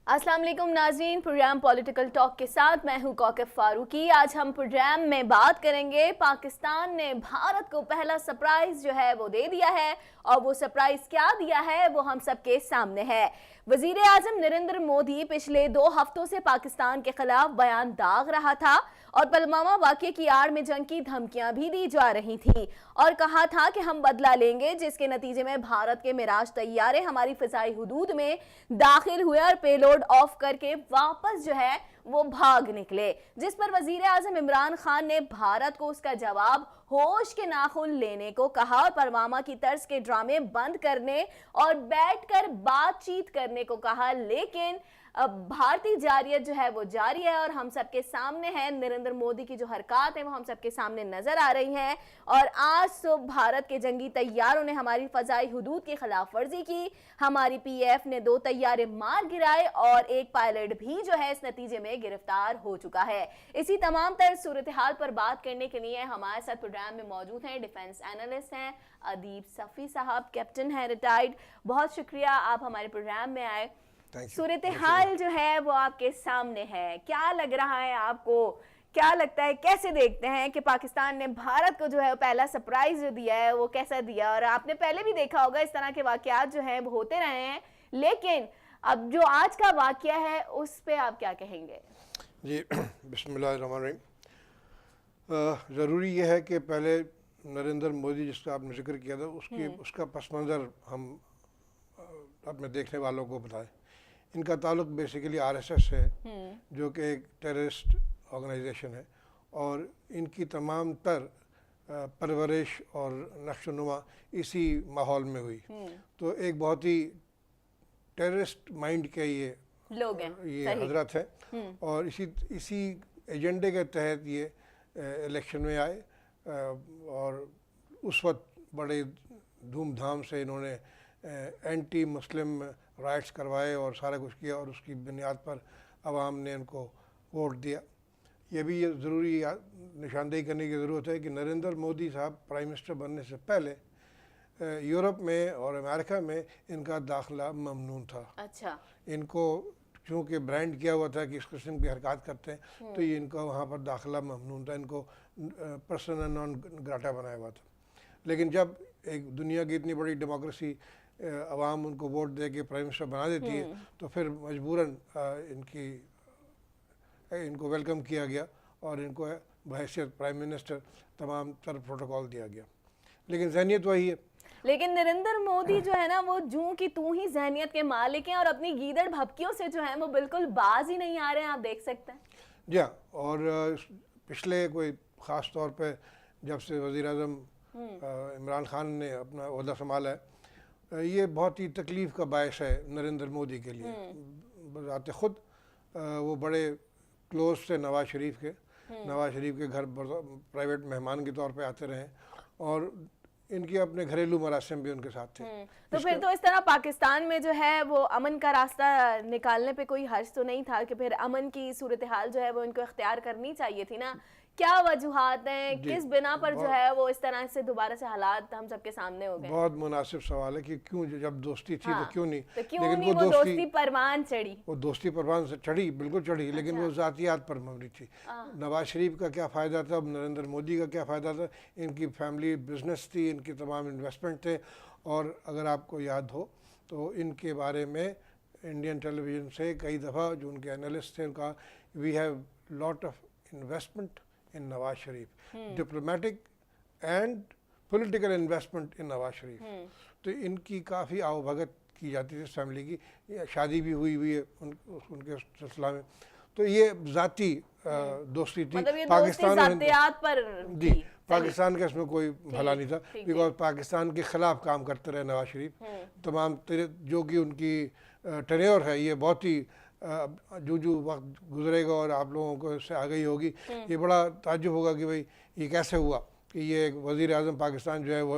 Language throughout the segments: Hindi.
अस्सलाम वालेकुम नाज़रीन, प्रोग्राम पॉलिटिकल टॉक के साथ मैं हूं कौकब फारूकी। आज हम प्रोग्राम में बात करेंगे, पाकिस्तान ने भारत को पहला सरप्राइज जो है वो दे दिया है और वो सरप्राइज क्या दिया है वो हम सबके सामने है। वजीर आजम नरेंद्र मोदी पिछले 2 हफ्तों से पाकिस्तान के खिलाफ बयान दाग रहा था और पुलवामा वाक़ये की आड़ में जंग की धमकियां भी दी जा रही थी और कहा था कि हम बदला लेंगे, जिसके नतीजे में भारत के मिराज तैयारे हमारी फिजाई हुदूद में दाखिल हुए और पेलोड ऑफ करके वापस जो है वो भाग निकले, जिस पर वजीर आजम इमरान खान ने भारत को उसका जवाब होश के नाखून लेने को कहा और पुलवामा की तर्ज के ड्रामे बंद करने और बैठकर बातचीत करने को कहा। लेकिन भारतीय जारियत जो है वो जारी है और हम सबके सामने है। नरेंद्र मोदी की जो हरकत है वो हम सबके सामने नजर आ रही हैं और आज सुबह भारत के जंगी तैयारों ने हमारी फजाई हुदूद की खिलाफ वर्जी की। हमारी पीएफ ने 2 तैयारे मार गिराए और एक पायलट भी जो है इस नतीजे में गिरफ्तार हो चुका है। इसी तमाम तरह सूरत हाल पर बात करने के लिए हमारे साथ प्रोग्राम में मौजूद हैं डिफेंस एनालिस्ट हैं अदीब सफ़ी साहब, कैप्टन है रिटायर्ड। बहुत शुक्रिया आप हमारे प्रोग्राम में आए। सूरत हाल जो है वो आपके सामने है, क्या लग रहा है आपको, क्या लगता है, कैसे देखते हैं कि पाकिस्तान ने भारत को जो है पहला सरप्राइज जो दिया है वो कैसा दिया? और आपने पहले भी देखा होगा इस तरह के वाकयात जो हैं वो होते रहे हैं, लेकिन अब जो आज का वाकया है उस पे आप क्या कहेंगे? जी बिस्मिल्लाहिर्रहमानिर्रहीम। ज़रूरी यह है कि पहले नरेंद्र मोदी जिसका आपने जिक्र किया था उसका पस मंज़र हम अपने देखने वालों को बताएं। इनका ताल्लुक बेसिकली आरएसएस है जो कि एक टेररिस्ट ऑर्गेनाइजेशन है और इनकी तमाम तर परवरिश और नक्शोनुमा इसी माहौल में हुई। तो एक बहुत ही टेररिस्ट माइंड के ये लोग हैं, ये हजरत है और इसी एजेंडे के तहत ये इलेक्शन में आए और उस वक्त बड़े धूमधाम से इन्होंने एंटी मुस्लिम राइट्स करवाए और सारा कुछ किया और उसकी बुनियाद पर आवाम ने इनको वोट दिया। ये भी ये ज़रूरी निशानदेही करने की ज़रूरत है कि नरेंद्र मोदी साहब प्राइम मिनिस्टर बनने से पहले यूरोप में और अमेरिका में इनका दाखिला ममनून था। अच्छा। इनको चूँकि ब्रांड किया हुआ था कि इस किस्म की हरकत करते हैं तो ये इनका वहाँ पर दाखिला ममनून था, इनको पर्सनल नॉन ग्राटा बनाया हुआ था। लेकिन जब एक दुनिया की इतनी बड़ी डेमोक्रेसी अवाम उनको वोट दे के प्राइम मिनिस्टर बना देती है तो फिर मजबूरन इनको वेलकम किया गया और इनको बहैसियत प्राइम मिनिस्टर तमाम तर प्रोटोकॉल दिया गया। लेकिन जहनीत वही है। लेकिन नरेंद्र मोदी जो है ना वो जूं की तू ही जहनीत के मालिक हैं और अपनी गीदड़ भपकियों से जो है वो बिल्कुल बाज ही नहीं आ रहे हैं, आप देख सकते हैं। जी हाँ, और पिछले कोई ख़ास तौर पे जब से वज़ीर आज़म इमरान खान ने अपना ओहदा संभाला है ये बहुत ही तकलीफ़ का बायस है नरेंद्र मोदी के लिए। बज़ाते ख़ुद वो बड़े क्लोज से नवाज़ शरीफ के घर प्राइवेट मेहमान के तौर पे आते रहे और इनके अपने घरेलू मरासिम भी उनके साथ थे। तो फिर तो इस तरह पाकिस्तान में जो है वो अमन का रास्ता निकालने पे कोई हर्ज तो नहीं था कि फिर अमन की सूरत हाल जो है वो इनको इख्तियार करनी चाहिए थी ना? क्या वजूहात हैं, किस बिना पर जो है वो इस तरह से दोबारा से हालात हम सबके सामने हो गए? बहुत मुनासिब सवाल है कि क्यों जब दोस्ती थी तो क्यों नहीं, तो क्यों लेकिन नहीं वो दोस्ती परवान चढ़ी? वो दोस्ती परवान से चढ़ी, बिल्कुल चढ़ी। अच्छा। लेकिन वो ज़ातियात पर मबनी थी। नवाज शरीफ का क्या फ़ायदा था, नरेंद्र मोदी का क्या फ़ायदा था? इनकी फैमिली बिजनेस थी, इनकी तमाम इन्वेस्टमेंट थे और अगर आपको याद हो तो इनके बारे में इंडियन टेलीविज़न से कई दफ़ा जो उनके एनालिस्ट थे उनका we have lot of investment in Nawaz Sharif, diplomatic and political investment in Nawaz Sharif। तो इनकी काफ़ी आवभगत की जाती थी, फैमिली की शादी भी हुई है उनके सिलसिला में। तो ये ज़ाती दोस्ती थी, मतलब ये पाकिस्तान पर जी पाकिस्तान का इसमें कोई भला नहीं था बिकॉज पाकिस्तान के ख़िलाफ़ काम करते रहे नवाज शरीफ। तमाम जो कि उनकी टेन्योर है ये बहुत ही जो वक्त गुजरेगा और आप लोगों को इससे आ गई होगी, ये बड़ा ताज्जुब होगा कि भाई ये कैसे हुआ कि ये एक वज़ीर आज़म पाकिस्तान जो है वो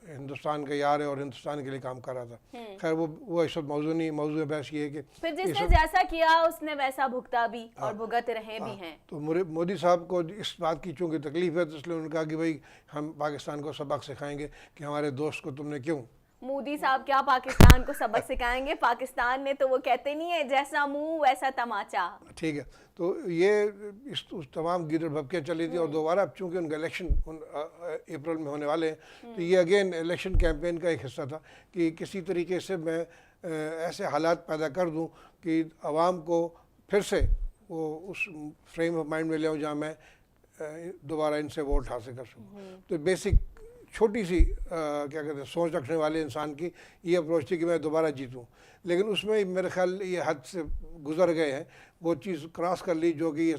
हिंदुस्तान का यार है और हिंदुस्तान के लिए काम कर रहा था। खैर वो इस वक्त मौजू नहीं, मौजू बहस ये है कि फिर जिसने जैसा किया उसने वैसा भुगता भी और भुगत रहे भी हैं। तो मोदी साहब को इस बात की चूँकि तकलीफ है तो इसलिए उन्होंने कहा कि भाई हम पाकिस्तान को सबक सिखाएंगे कि हमारे दोस्त को तुमने क्यों मोदी साहब क्या पाकिस्तान को सबक सिखाएंगे? पाकिस्तान ने तो वो कहते नहीं है जैसा मुंह वैसा तमाचा। ठीक है, तो ये उस तमाम गिरर भपकियाँ चली थी और दोबारा अब चूँकि उनका इलेक्शन अप्रैल में होने वाले हैं, तो ये अगेन इलेक्शन कैंपेन का एक हिस्सा था कि किसी तरीके से मैं ऐसे हालात पैदा कर दूं कि आवाम को फिर से वो उस फ्रेम ऑफ माइंड में ले आऊँ जहाँ मैं दोबारा इनसे वोट हासिल कर सकूँ। तो बेसिक छोटी सी क्या कहते हैं सोच रखने वाले इंसान की ये अप्रोच थी कि मैं दोबारा जीतूँ, लेकिन उसमें मेरे ख्याल ये हद से गुजर गए हैं, वो चीज़ क्रॉस कर ली जो कि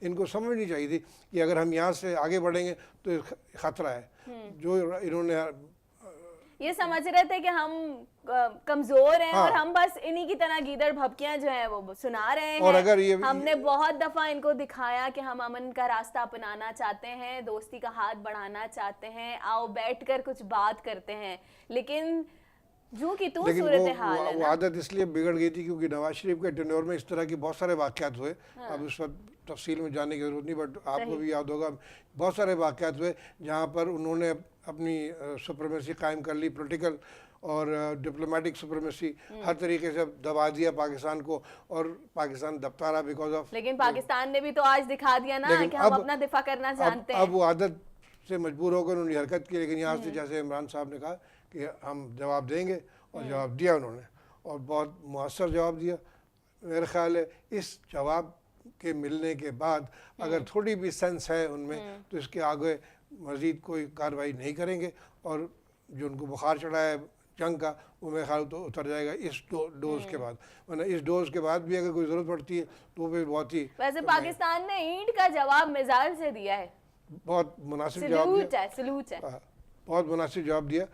इनको समझनी चाहिए थी कि अगर हम यहाँ से आगे बढ़ेंगे तो ख़तरा है। जो इन्होंने ये समझ रहे थे कि हम कमजोर हैं, हाँ। और हम बस इन्हीं की तरह गीदड़ भपकियां जो है वो सुना रहे हैं। और अगर ये हमने बहुत दफा इनको दिखाया कि हम अमन का रास्ता अपनाना चाहते हैं, दोस्ती का हाथ बढ़ाना चाहते हैं, आओ बैठकर कुछ बात करते हैं, लेकिन जो कि तू सूरत हाल है वो आदत इसलिए बिगड़ गई थी क्योंकि नवाज शरीफ के टेन्योर में इस तरह के बहुत सारे वाक़यात हुए। हाँ। अब इस वक्त तफसील में जाने की जरूरत नहीं, बट आपको भी याद होगा बहुत सारे वाक़यात हुए जहाँ पर उन्होंने अपनी सुप्रीमेसी कायम कर ली, पॉलिटिकल और डिप्लोमेटिक सुप्रीमेसी, हर तरीके से दबा दिया पाकिस्तान को, और पाकिस्तान दबता रहा बिकॉज ऑफ। लेकिन पाकिस्तान ने भी तो आज दिखा दिया ना कि हम अपना दिफा करना जानते हैं। अब वो आदत से मजबूर होकर उन्होंने हरकत की, लेकिन यहाँ से जैसे इमरान साहब ने कहा कि हम जवाब देंगे, और जवाब दिया उन्होंने, और बहुत मुअस्सर जवाब दिया। मेरा ख्याल है इस जवाब के मिलने के बाद अगर थोड़ी भी सेंस है उनमें, तो इसके आगे मज़ीद कोई कार्रवाई नहीं करेंगे, और जो उनको बुखार चढ़ा है जंग का वो मेरे ख्याल तो उतर जाएगा इस डोज के बाद, वरना इस डोज के बाद भी अगर कोई ज़रूरत पड़ती है तो फिर बहुत ही। वैसे पाकिस्तान ने ईंट का जवाब मिसाइल से दिया है, बहुत मुनासिब जवाब दिया, सलूट है, बहुत मुनासिब जवाब दिया,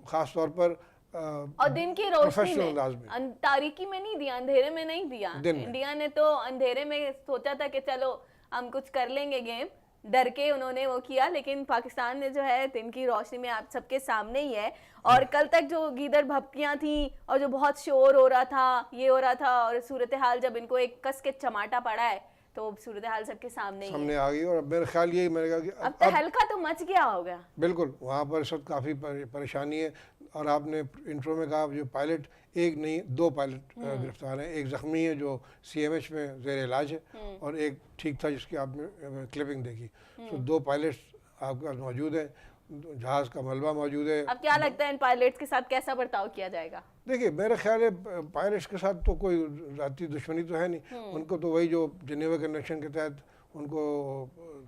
ख़ास तौर पर और दिन की रोशनी में, तारीकी में नहीं दिया, अंधेरे में नहीं दिया। इंडिया ने तो अंधेरे में सोचा था कि चलो हम कुछ कर लेंगे गेम, डर के उन्होंने वो किया, लेकिन पाकिस्तान ने जो है दिन की रोशनी में आप सबके सामने ही है। और कल तक जो गीदड़ भपकियां थी और जो बहुत शोर हो रहा था, ये हो रहा था, और सूरत हाल जब इनको एक कस के चमाटा पड़ा है तो सूरत हाल सबके सामने आ गई। और मेरे ख्याल यही मैंने कहा कि अब तो हल्का तो मच गया होगा। बिल्कुल, वहाँ पर इस वक्त काफ़ी परेशानी है, और आपने इंट्रो में कहा जो पायलट, एक नहीं 2 पायलट गिरफ्तार हैं, एक ज़ख्मी है जो CMH में ज़ेर इलाज है, और एक ठीक था जिसकी आपने क्लिपिंग देखी। तो 2 पायलट्स आपके पास मौजूद हैं, जहाज़ का मलबा मौजूद है। अब क्या लगता है इन पायलट्स के साथ कैसा बर्ताव किया जाएगा? देखिए मेरा ख्याल है पायलट्स के साथ तो कोई ज़ाती दुश्मनी तो है नहीं, उनको तो वही जो जिनेवा कन्वेंशन के तहत उनको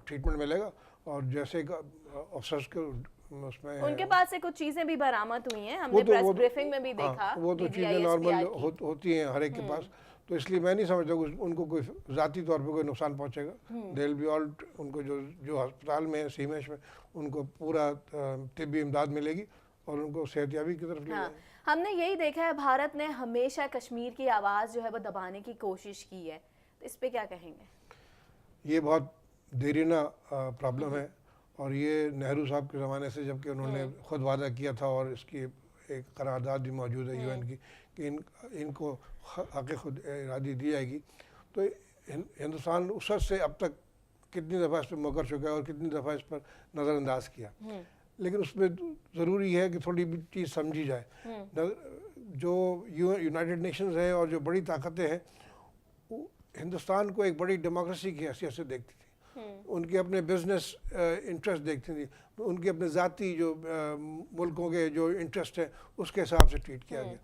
ट्रीटमेंट मिलेगा, और जैसे ऑफिसर्स के उसमें उनके पास से कुछ चीज़ें भी बरामद हुई हैं, हमने प्रेस ब्रीफिंग में भी देखा। वो तो चीज़ें नॉर्मल होती हैं हर एक के पास, तो इसलिए मैं नहीं समझता उनको कोई ज़ाती तौर पे कोई नुकसान पहुंचेगा। दे विल बी ऑल, उनको जो अस्पताल में CMH में उनको पूरा तिब्बी इमदाद मिलेगी, और उनको सेहतयाबी की तरफ ले जाएंगे। हमने यही देखा है, भारत ने हमेशा कश्मीर की आवाज़ जो है वो दबाने की कोशिश की है, तो इस पे क्या कहेंगे? ये बहुत देरीना प्रॉब्लम है, और ये नेहरू साहब के ज़माने से, जबकि उन्होंने खुद वादा किया था, और इसकी एक करारदाद भी मौजूद है UN की कि इनको हक़ खुद इरादी दी जाएगी। तो हिंदुस्तान उस वक्त से अब तक कितनी दफ़ा इस पर मुकर चुका है और कितनी दफ़ा इस पर नज़रअंदाज किया, लेकिन उसमें ज़रूरी है कि थोड़ी भी चीज़ समझी जाए। जो यूनाइटेड नेशंस है और जो बड़ी ताकतें हैं, हिंदुस्तान को एक बड़ी डेमोक्रेसी की हैसियत से देखती थी, उनके अपने बिजनेस इंटरेस्ट देखती थी, उनके अपने ज़ाती जो मुल्कों के जो इंटरेस्ट हैं उसके हिसाब से ट्रीट किया गया।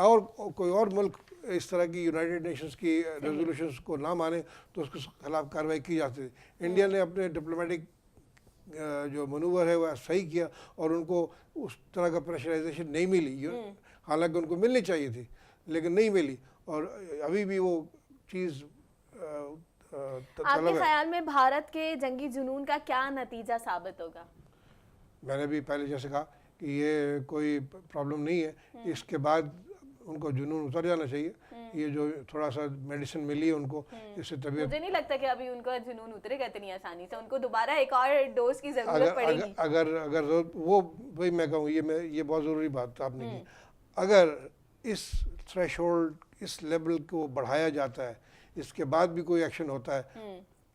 और कोई और मुल्क इस तरह की यूनाइटेड नेशंस की रेजोल्यूशंस को ना माने तो उसके खिलाफ कार्रवाई की जाती थी। इंडिया ने अपने डिप्लोमेटिक जो मनूवर है वह सही किया, और उनको उस तरह का प्रेशराइजेशन नहीं मिली, हालांकि उनको मिलनी चाहिए थी लेकिन नहीं मिली, और अभी भी वो चीज़ आपके ख्याल में भारत के जंगी जुनून का क्या नतीजा साबित होगा? मैंने भी पहले जैसे कहा कि ये कोई प्रॉब्लम नहीं है, इसके बाद उनको जुनून उतर जाना चाहिए। ये जो थोड़ा सा मेडिसिन मिली है उनको, इससे तबीयत, मुझे नहीं लगता कि अभी उनका जुनून उतरेगा इतनी आसानी से, उनको दोबारा एक और डोज की जरूरत पड़ेगी। अगर वो वही मैं कहूँ, ये बहुत ज़रूरी बात आपने की, अगर इस थ्रेशोल्ड, इस लेवल को बढ़ाया जाता है, इसके बाद भी कोई एक्शन होता है,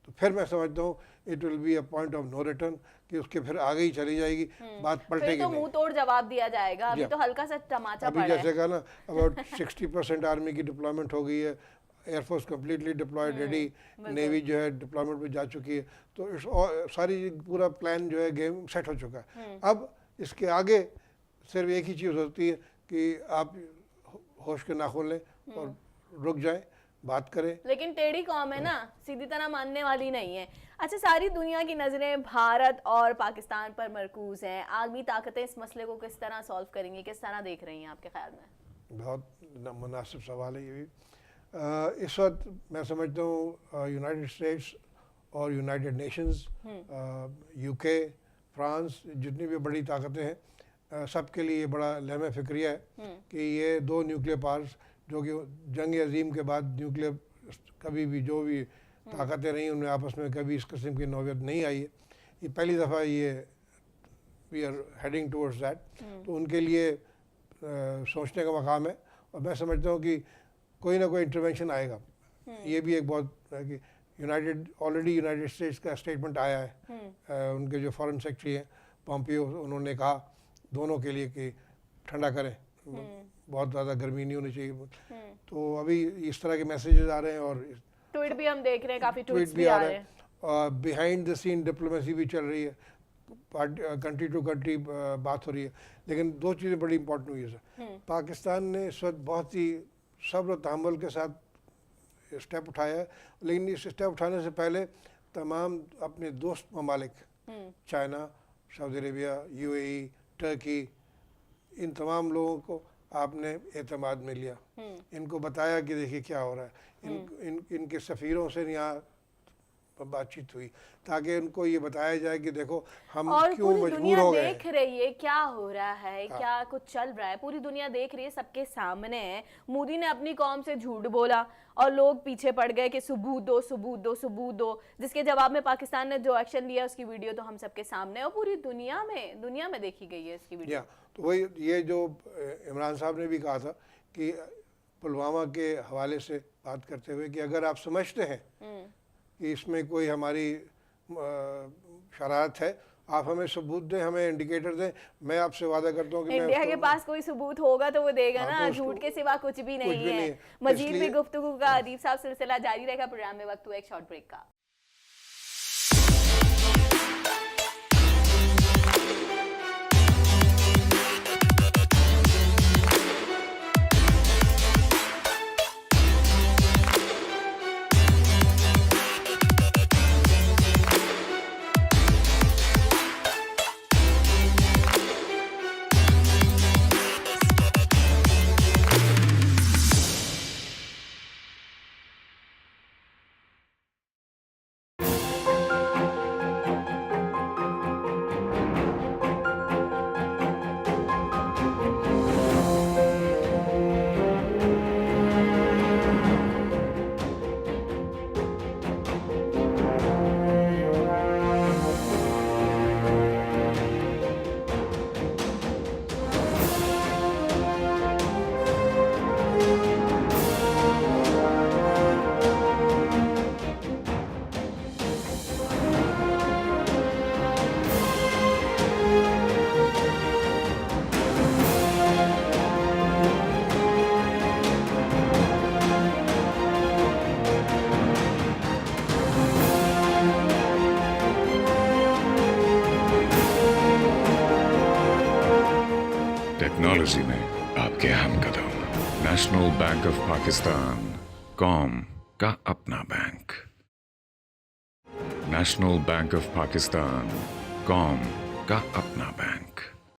तो फिर मैं समझता हूँ it will be a point of no return, कि उसके फिर आगे ही चली जाएगी, बात फिर पलटेगी तो नहीं। मुंह तोड़ जवाब दिया जाएगा, अभी तो हल्का सा तमाचा अभी पड़ा है। जैसे कहा ना, अबाउट 60% आर्मी की डिप्लॉयमेंट हो गई है, air force completely deployed ready, navy जो है डिप्लॉयमेंट पे जा चुकी है, तो इस सारी पूरा प्लान जो है गेम सेट हो चुका है। अब इसके आगे सिर्फ एक ही चीज़ होती है कि आप होश के नाखून लें और रुक जाएं, बात करें। लेकिन टेढ़ी कौम है ना, सीधी तरह मानने वाली नहीं है। अच्छा, सारी दुनिया की नज़रें भारत और पाकिस्तान पर मरकूज हैं। आलमी ताकतें इस मसले को किस तरह सॉल्व करेंगी, किस तरह देख रही हैं आपके ख्याल में? बहुत मुनासिब सवाल है ये भी। इस वक्त मैं समझता हूँ यूनाइटेड स्टेट्स और यूनाइटेड नेशंस, यूके, फ्रांस, जितनी भी बड़ी ताकतें हैं, सबके लिए ये बड़ा लहम फिक्रिया है कि ये दो न्यूक्लियर पावर्स, जो कि जंग अजीम के बाद न्यूक्लियर कभी भी जो भी ताकतें रही उनमें आपस में कभी इस किस्म की नौबत नहीं आई है, ये पहली दफ़ा ये we are heading towards that. तो उनके लिए सोचने का मकाम है, और मैं समझता हूँ कि कोई ना कोई इंटरवेंशन आएगा। ये भी एक बहुत कि ऑलरेडी यूनाइटेड स्टेट्स का स्टेटमेंट आया है, उनके जो फॉरेन सेक्रेटरी हैं पॉम्पियो, उन्होंने कहा दोनों के लिए कि ठंडा करें, बहुत ज़्यादा गर्मी नहीं होनी चाहिए। तो अभी इस तरह के मैसेजेस आ रहे हैं, और ट्वीट भी हम देख रहे हैं, काफ़ी ट्वीट्स भी आ रहे हैं, और बिहाइंड द सीन डिप्लोमेसी भी चल रही है, कंट्री टू कंट्री बात हो रही है। लेकिन दो चीज़ें बड़ी इंपॉर्टेंट हुई है सर। पाकिस्तान ने इस वक्त बहुत ही सब्र और तहम्मुल के साथ स्टेप उठाया है, लेकिन इस स्टेप उठाने से पहले तमाम अपने दोस्त ममालिक, China, Saudi Arabia, UAE, Turkey, इन तमाम लोगों को आपने एतमाद में लिया, इनको बताया कि देखिए क्या हो रहा है। इनके सफ़ीरों से यहाँ बातचीत हुई ताकि उनको ये बताया जाए कि देखो हम क्यों मजबूर हो गए। देख रही है क्या हो रहा है, क्या कुछ चल रहा है, पूरी दुनिया देख रही है, सबके सामने है। मोदी ने अपनी कौम से झूठ बोला और लोग पीछे पड़ गए कि सबूत दो, सबूत दो, सबूत दो, जिसके जवाब में पाकिस्तान ने जो एक्शन लिया उसकी वीडियो तो हम सबके सामने है और पूरी दुनिया में देखी गई है इसकी वीडियो। तो वही ये जो इमरान साहब ने भी कहा था कि पुलवामा के हवाले से बात करते हुए कि अगर आप समझते हैं कि इसमें कोई हमारी शरारत है, आप हमें सबूत दें, हमें इंडिकेटर दें। मैं आपसे वादा करता हूँ कि इंडिया के पास कोई सबूत होगा तो वो देगा ना, झूठ के सिवा कुछ भी नहीं है। मजीद भी गुफ्तगू का अदीब साहब सिलसिला जारी रहेगा। प्रोग्राम में वक्त हुआ एक शॉर्ट ब्रेक का। टेक्नोलॉजी में आपके हम कदम। नेशनल बैंक ऑफ पाकिस्तान, कौम का अपना bank. National bank of Pakistan, कौम का अपना बैंक।